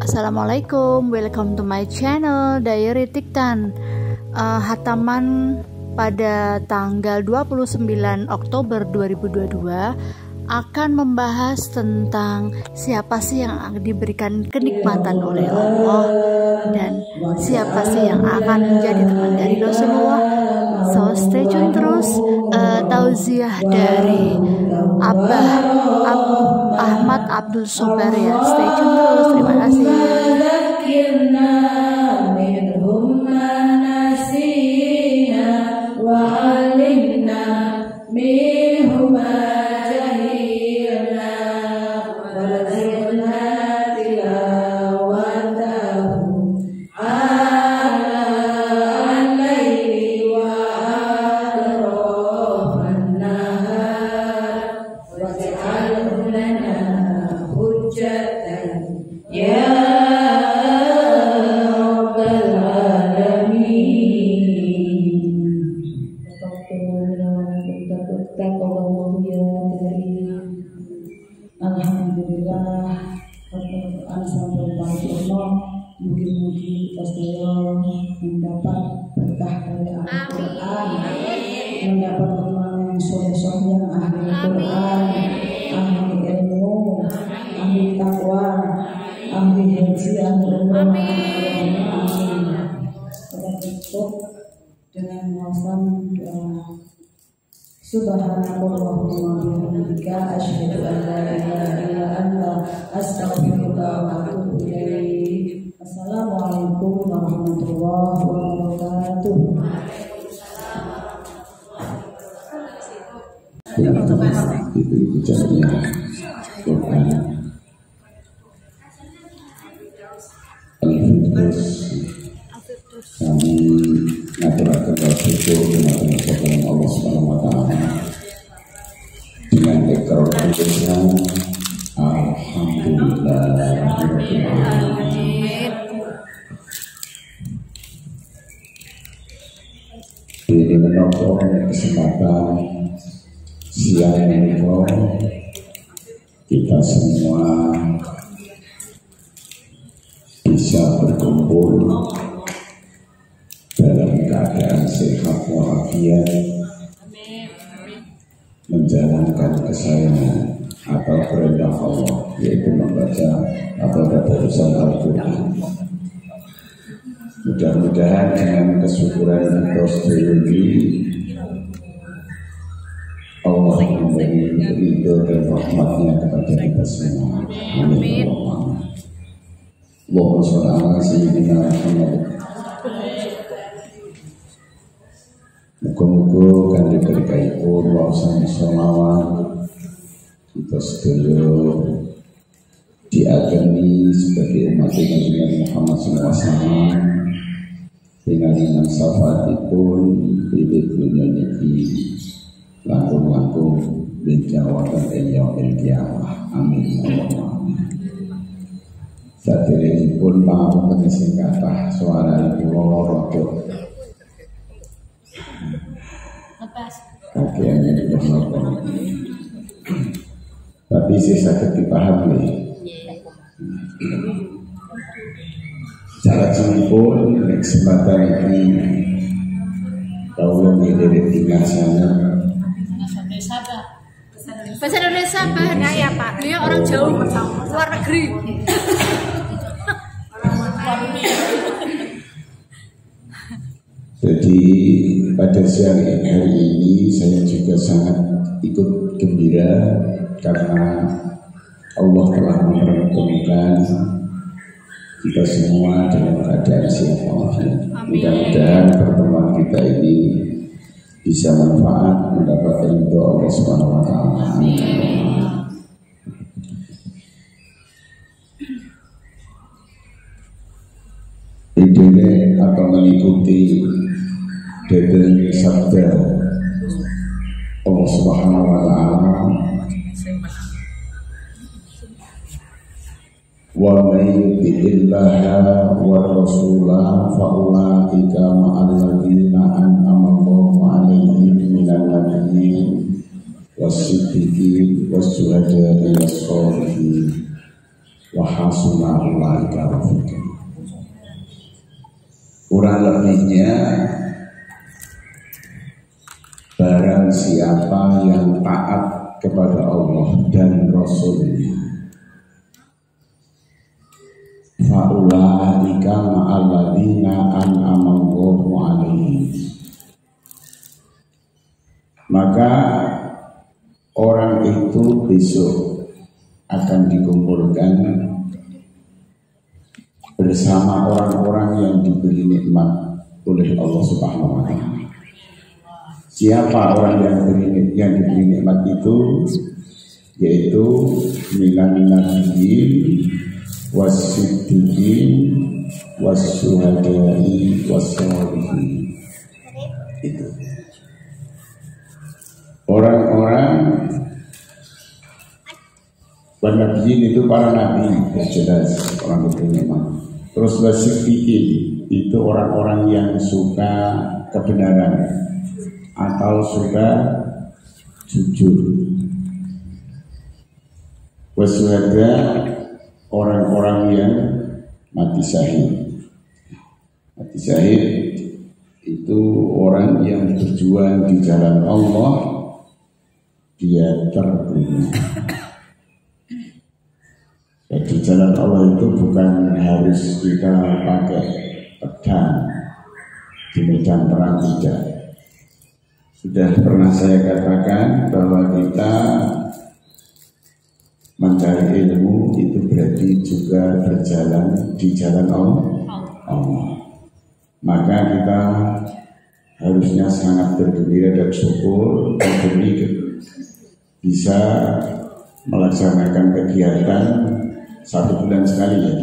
Assalamualaikum, welcome to my channel Diary Tiktan. Hataman pada tanggal 29 Oktober 2022 akan membahas tentang siapa sih yang diberikan kenikmatan oleh Allah dan siapa sih yang akan menjadi teman dari Rasulullah. So stay tune terus. Tauziah dari Abah Ahmad Abdul Sobar ya. Stay tune terus. Terima kasih. Alhamdulillah, Al-Quran sampai paripurna. Mungkin-mungkin kita semua mendapat berkah dari Al-Quran, mendapat teman yang soleh-soleh yang ahli Al-Quran, ahli ilmu, ahli takwa, ahli haji, ahli umrah. Amin. Kita tutup dengan muasam doa. Subhanallahumma wa bihamdika asyhadu an la ilaha illa anta astaghfiruka wa atubu ilaik. Assalamualaikum warahmatullahi wabarakatuh. Kami mengaturakan bersyukur dengan Allah Subhanahu wa Ta'ala dengan ikrar tulisan Alhamdulillah. Ini menopang kesempatan siang ini kita semua bisa berkumpul dalam keadaan sehat walafiat, menjalankan kesayangan atau perintah Allah, yaitu membaca atau tadarusan Al-Quran. Mudah-mudahan dengan kesyukuran kita sendiri Allah memberi ridho dan rahmatnya kepada kita semua. Amin. Allahumma sholli ala sayyidina Muhammad. Muga-muga kan diberkaipun wawasan sholawat kita sedaya diagemi sebagai umat Nabi Muhammad SAW dengan syafaatipun di dunia niki langkung-langkung benjawatan yaumil qiyamah. Amin. Saderengipun pangapunten sing kathah suara kula rada kakiannya dikenalkan, tapi saya sakit dipahami. Cara jempol kesempatan ini tolong dilirik tinggal sana. Bahasa Indonesia bahannya ya Pak. Dia orang jauh, luar negeri. Jadi pada siang hari ini saya juga sangat ikut gembira karena Allah telah mempertemukan kita semua dalam keadaan sehat walafiat. Mudah-mudahan pertemuan kita ini bisa manfaat, mendapat ridho Allah Subhanahu wa Ta'ala. Ini akan mengikuti dari sabda Allah Subhanahu wa Ta'ala, wa may yuti'illaha wa rasulahu fa ulaika ma'al ladzina an'ama Allahu 'alaihim minan nabiyyin was-siddiqin was-syuhada'i was-sholihin wa hasuna ulaika rafiqa. Kurang lebihnya barang siapa yang taat kepada Allah dan Rasulnya, fa'ulaika ma'alladzina an'amallahu alaihim, maka orang itu besok akan dikumpulkan bersama orang-orang yang diberi nikmat oleh Allah Subhanahu wa Ta'ala. Siapa orang yang diberi nikmat itu? Yaitu minan nabiyyin was-siddiqin was-syuhada'i was-sholihin. Itu orang-orang nabiyyin itu para nabi, ya jelas orang diberi nikmat. Terus was-siddiqin itu orang-orang yang suka kebenaran atau suka jujur. Was-syuhada orang-orang yang mati syahid. Mati syahid itu orang yang berjuang di jalan Allah, dia terbunuh. Di jalan Allah itu bukan harus kita pakai pedang di medan perang, tidak. Sudah pernah saya katakan bahwa kita mencari ilmu itu berarti juga berjalan di jalan Allah. Maka kita harusnya sangat bergembira dan syukur demi bisa melaksanakan kegiatan 1 bulan sekali ya.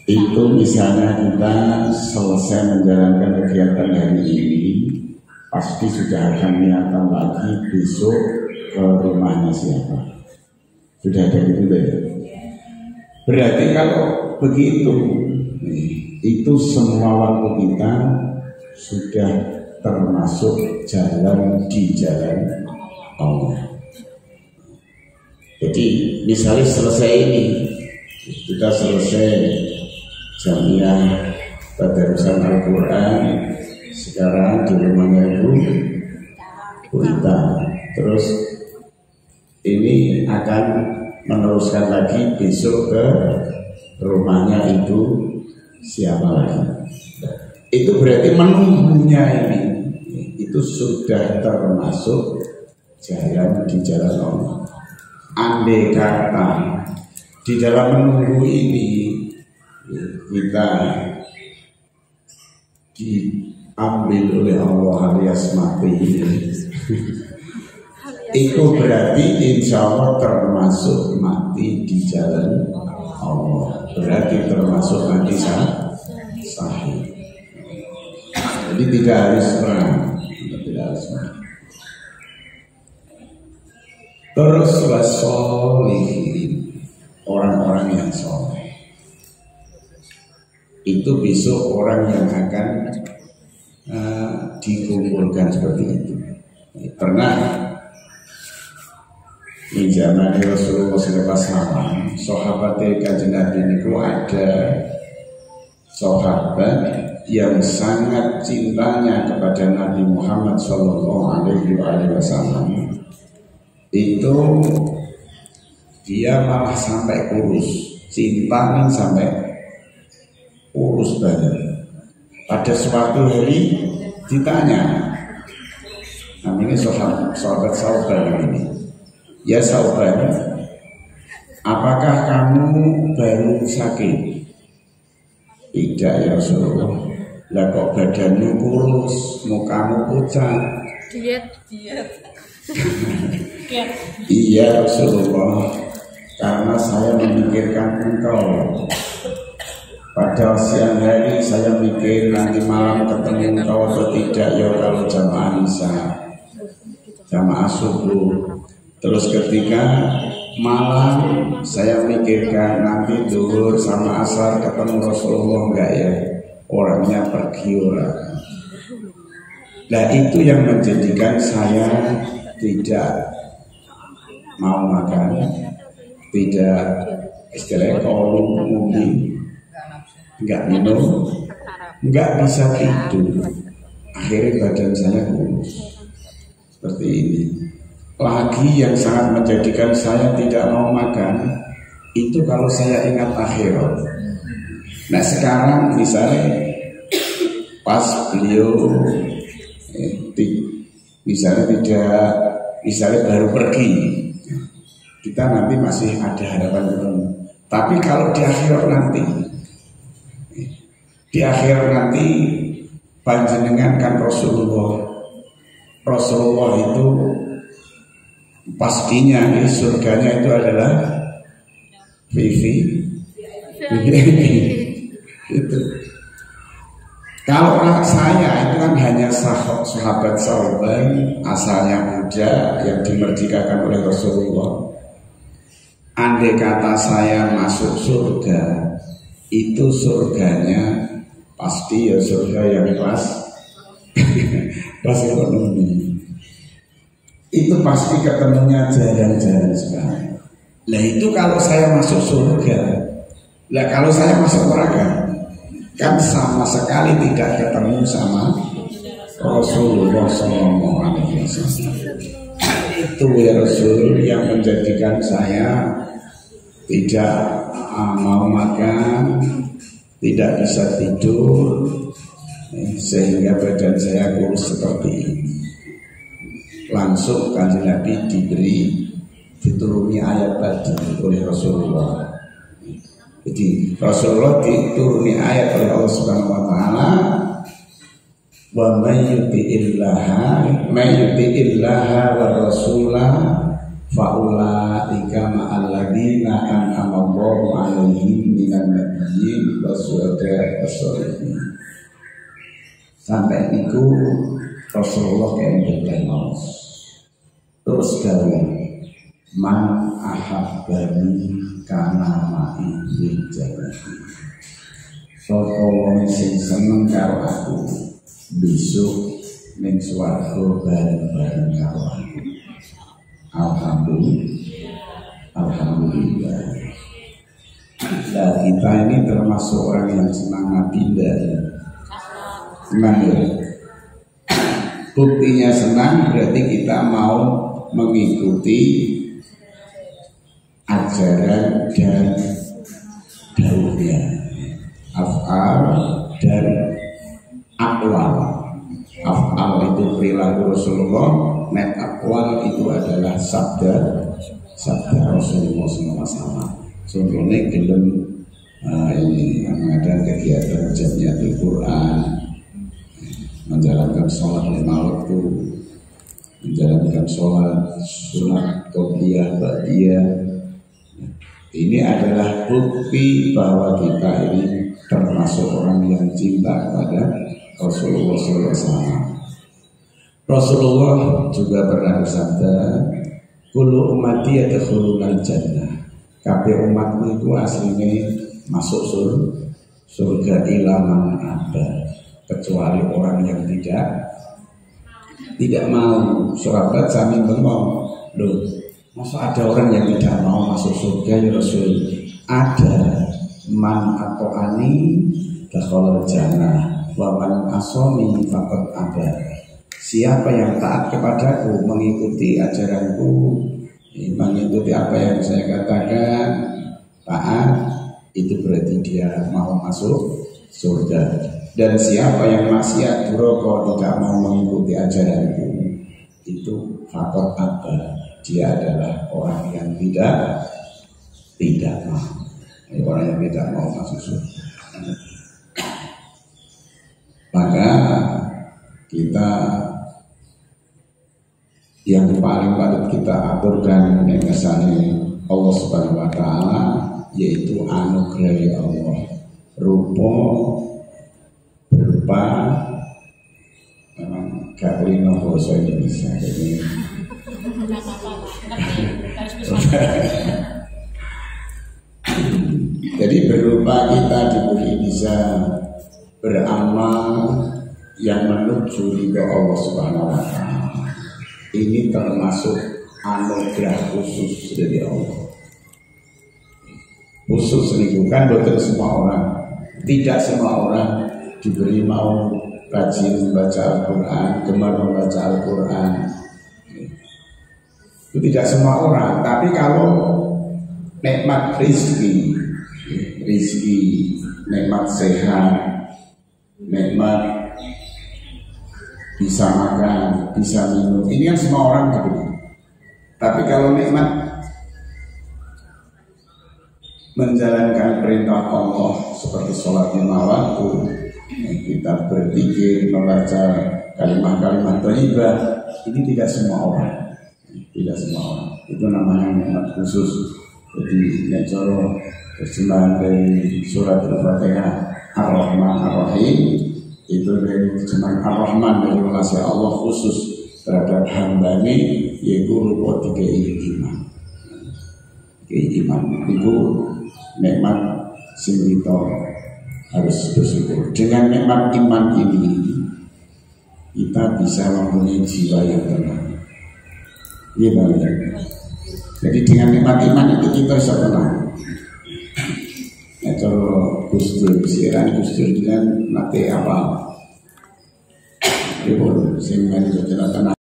Itu misalnya kita selesai menjalankan kegiatan hari ini, pasti sudah akan niatan lagi besok ke rumahnya siapa. Sudah ada gitu deh. Berarti kalau begitu, itu semua waktu kita sudah termasuk jalan di jalan Allah. Jadi misalnya selesai ini, kita selesai jamiah tadarusan Al-Quran sekarang di rumahnya Ibu Ita. Terus ini akan meneruskan lagi besok ke rumahnya Ibu siapa lagi. Itu berarti menunggunya ini itu sudah termasuk jalan di jalan Allah. Andai kata di dalam menunggu ini kita diambil oleh Allah alias mati, itu berarti insya Allah termasuk mati di jalan Allah, berarti termasuk mati sahih. Jadi tidak harus perang, tidak harus perang. Terus wasolihin, orang-orang yang soleh itu besok orang yang akan dikumpulkan seperti itu. Pernah di zaman Rasulullah SAW, sahabat Kanjeng Nabi itu ada sahabat yang sangat cintanya kepada Nabi Muhammad SAW. Itu dia malah sampai kurus, cintanya sampai kurus banget. Pada suatu hari ditanya, namanya sahabat Sauban ini, ya Sauban, apakah kamu baru sakit? Tidak ya Rasulullah. Lah kok badanmu kurus, mukamu pucat? Diet. Iya Rasulullah, karena saya memikirkan engkau. Pada siang hari saya mikir nanti malam ketemu engkau atau tidak ya kalau jamaah isya, jamaah subuh. Terus ketika malam saya mikirkan nanti zuhur sama asar ketemu Rasulullah enggak ya, orangnya pergi orang. Nah itu yang menjadikan saya tidak mau makan. tidak istilahnya kolong ngombe, nggak minum, nggak bisa tidur. Akhirnya badan saya kurus seperti ini. Lagi yang sangat menjadikan saya tidak mau makan itu kalau saya ingat akhirat. Nah sekarang misalnya pas beliau misalnya baru pergi, kita nanti masih ada harapan ketemu. Tapi kalau di akhirat nanti panjenengan kan Rasulullah itu pastinya surganya itu adalah Vivi. Itu. Kalau saya itu kan hanya sahabat Sauban, asalnya muda yang dimerdekakan oleh Rasulullah. Andai kata saya masuk surga, itu surganya pasti ya surga yang kelas ekonomi. Itu pasti ketemunya jarang-jarang sekali. Nah itu kalau saya masuk surga. Nah kalau saya masuk neraka, kan sama sekali tidak ketemu sama Rasulullah SAW. Itu ya Rasul yang menjadikan saya tidak mau makan, tidak bisa tidur, sehingga badan saya kurus seperti ini. Langsung Kanjeng Nabi dituruni ayat tadi oleh Rasulullah. Jadi Rasulullah dituruni ayat oleh Allah Subhanahu wa taala, wa may yuti'illaha wa rasulah fa ulaika ma'al ladzina an'ama Allahu 'alaihim minan nabiyyin wasyuhada'i wassalihin. Sampai itu Rasulullah yang berkata, terus dari man ahabbani kana ma'i fil jannati. Sapa wong sing seneng karo aku besok ning swarga bareng-bareng karo aku. Alhamdulillah. Nah, kita ini termasuk orang yang senang pindah. Senang ya. Buktinya senang berarti kita mau mengikuti ajaran dan daunnya, af'al dan aqwal. Af'al itu perilaku Rasulullah, net aqwal itu adalah sabda Rasulullah SAW. Contohnya gelem ini mengadakan kegiatan jamiatul Quran, menjalankan sholat 5 waktu, menjalankan sholat sunat qobliyah ba'diyah. Ini adalah bukti bahwa kita ini termasuk orang yang cinta kepada Rasulullah SAW. Rasulullah juga pernah bersabda, kullu ummati yadkhulul jannah. Kabeh umatku itu aslinya masuk surga ilaman ada, kecuali orang yang tidak mau. Sahabat sami ngomong, loh, masa ada orang yang tidak mau masuk surga ya Rasul? Ada. Man atau ani dakhalal jannah wa man asani faqad ada. Siapa yang taat kepadaku, mengikuti ajaranku, mengikuti apa yang saya katakan, taat, itu berarti dia mau masuk surga. Dan siapa yang maksiat duraka, tidak mau mengikuti ajaranku, itu fakor apa? Dia adalah orang yang tidak mau, orang yang tidak mau masuk surga. Maka kita yang paling patut kita aturkan mengenai Allah Subhanahu wa taala, yaitu anugerah Allah rupa berupa memang gak lino bahasa Indonesia ini. Jadi berupa kita diberi bisa beramal yang menuju ridha Allah Subhanahu wa taala. Ini termasuk anugerah khusus dari Allah. khusus niku kan boten semua orang. Tidak semua orang diberi mau rajin membaca Al-Quran, gemar membaca Al-Quran. Itu tidak semua orang. Tapi kalau nikmat rizki, nikmat sehat, nikmat bisa makan, bisa minum, ini kan semua orang diberi. Tapi kalau nikmat menjalankan perintah Allah seperti sholat lima waktu, kita berzikir, membaca kalimat-kalimat thayyibah, ini tidak semua orang. Tidak semua orang. Itu namanya nikmat khusus. Jadi necoro terjemahan dari surat Al-Fatihah Ar-Rahman Ar-Rahim itu dari terjemahan Ar-Rahman dari rahasia Allah khusus terhadap hamba ini, yaitu rupa tiga iman. Iman itu nikmat sing kita harus bersyukur. Dengan nikmat iman ini kita bisa mempunyai jiwa yang tenang. Iya, jadi dengan nikmat iman itu kita bisa tenang. Ya, kalau Gustur siaran Gustur dengan mati apa? Ibu, sehingga kita tenang.